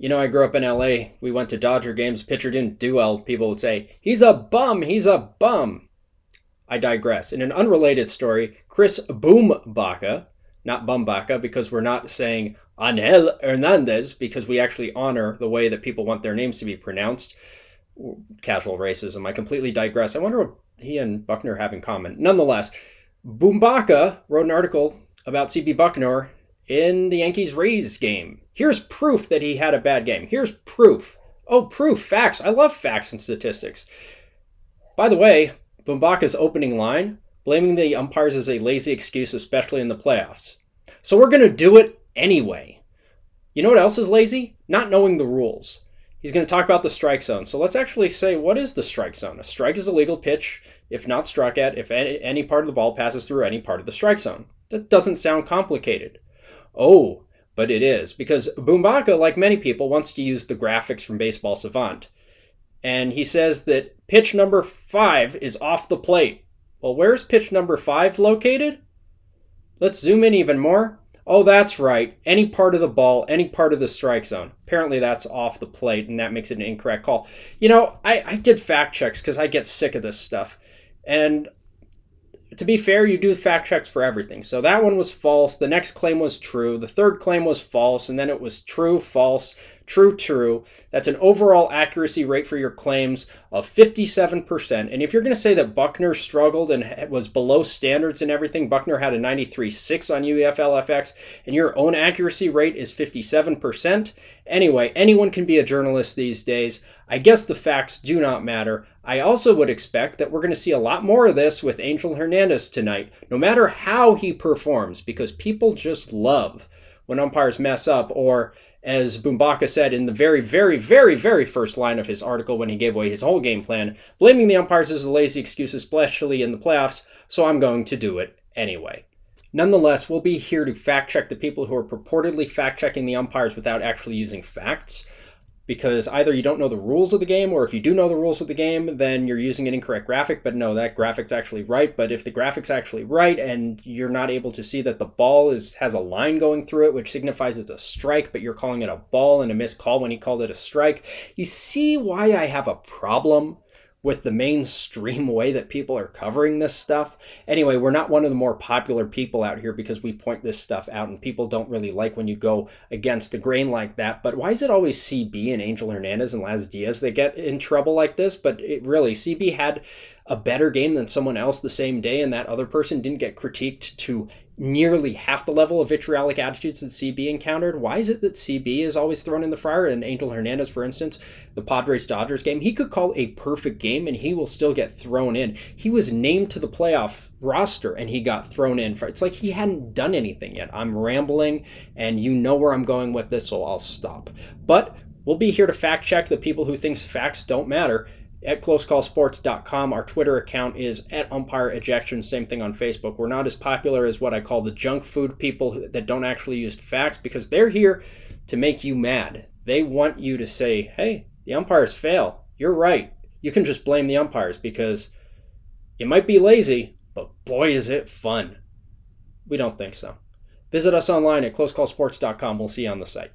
I grew up in LA. We went to Dodger games. Pitcher didn't do well. People would say, he's a bum. He's a bum. I digress. In an unrelated story, Chris Bumbaca, not Bumbaca, because we're not saying Angel Hernandez, because we actually honor the way that people want their names to be pronounced. Casual racism. I completely digress. I wonder what he and Bucknor have in common. Nonetheless, Bumbaca wrote an article about CB Bucknor in the Yankees-Rays game. Here's proof that he had a bad game. Here's proof. Oh, proof, facts. I love facts and statistics. By the way, Bumbaca's opening line, blaming the umpires is a lazy excuse, especially in the playoffs. So we're going to do it anyway. You know what else is lazy? Not knowing the rules. He's going to talk about the strike zone. So let's actually say, what is the strike zone? A strike is a legal pitch if not struck at, if any part of the ball passes through any part of the strike zone. That doesn't sound complicated. Oh, but it is, because Bumbaca, like many people, wants to use the graphics from Baseball Savant. And he says that pitch number 5 is off the plate. Well, where's pitch number 5 located? Let's zoom in even more. Oh, that's right. Any part of the ball, any part of the strike zone. Apparently that's off the plate, and that makes it an incorrect call. I did fact checks because I get sick of this stuff. And to be fair, you do fact checks for everything. So that one was false. The next claim was true. The third claim was false. And then it was true, false, true, true. That's an overall accuracy rate for your claims of 57%. And if you're going to say that Bucknor struggled and was below standards and everything, Bucknor had a 93.6 on UEFLFX, and your own accuracy rate is 57%. Anyway, anyone can be a journalist these days. I guess the facts do not matter. I also would expect that we're going to see a lot more of this with Angel Hernandez tonight, no matter how he performs, because people just love when umpires mess up, or as Bumbaca said in the very, very, very, very first line of his article when he gave away his whole game plan, blaming the umpires is a lazy excuse, especially in the playoffs, so I'm going to do it anyway. Nonetheless, we'll be here to fact check the people who are purportedly fact checking the umpires without actually using facts, because either you don't know the rules of the game, or if you do know the rules of the game, then you're using an incorrect graphic. But no, that graphic's actually right. But if the graphic's actually right and you're not able to see that the ball has a line going through it, which signifies it's a strike, but you're calling it a ball and a missed call when he called it a strike, you see why I have a problem with the mainstream way that people are covering this stuff. Anyway, we're not one of the more popular people out here because we point this stuff out, and people don't really like when you go against the grain like that. But why is it always CB and Angel Hernandez and Laz Diaz that get in trouble like this? But CB had a better game than someone else the same day, and that other person didn't get critiqued to nearly half the level of vitriolic attitudes that CB encountered. Why is it that CB is always thrown in the fryer? And Angel Hernandez, for instance, the Padres-Dodgers game, he could call a perfect game and he will still get thrown in. He was named to the playoff roster and he got thrown in. It's like he hadn't done anything yet. I'm rambling and you know where I'm going with this, so I'll stop. But we'll be here to fact check the people who think facts don't matter at closecallsports.com. Our Twitter account is at umpire ejection. Same thing on Facebook. We're not as popular as what I call the junk food people that don't actually use facts, because they're here to make you mad. They want you to say, hey, the umpires fail. You're right. You can just blame the umpires because it might be lazy, but boy, is it fun. We don't think so. Visit us online at closecallsports.com. We'll see you on the site.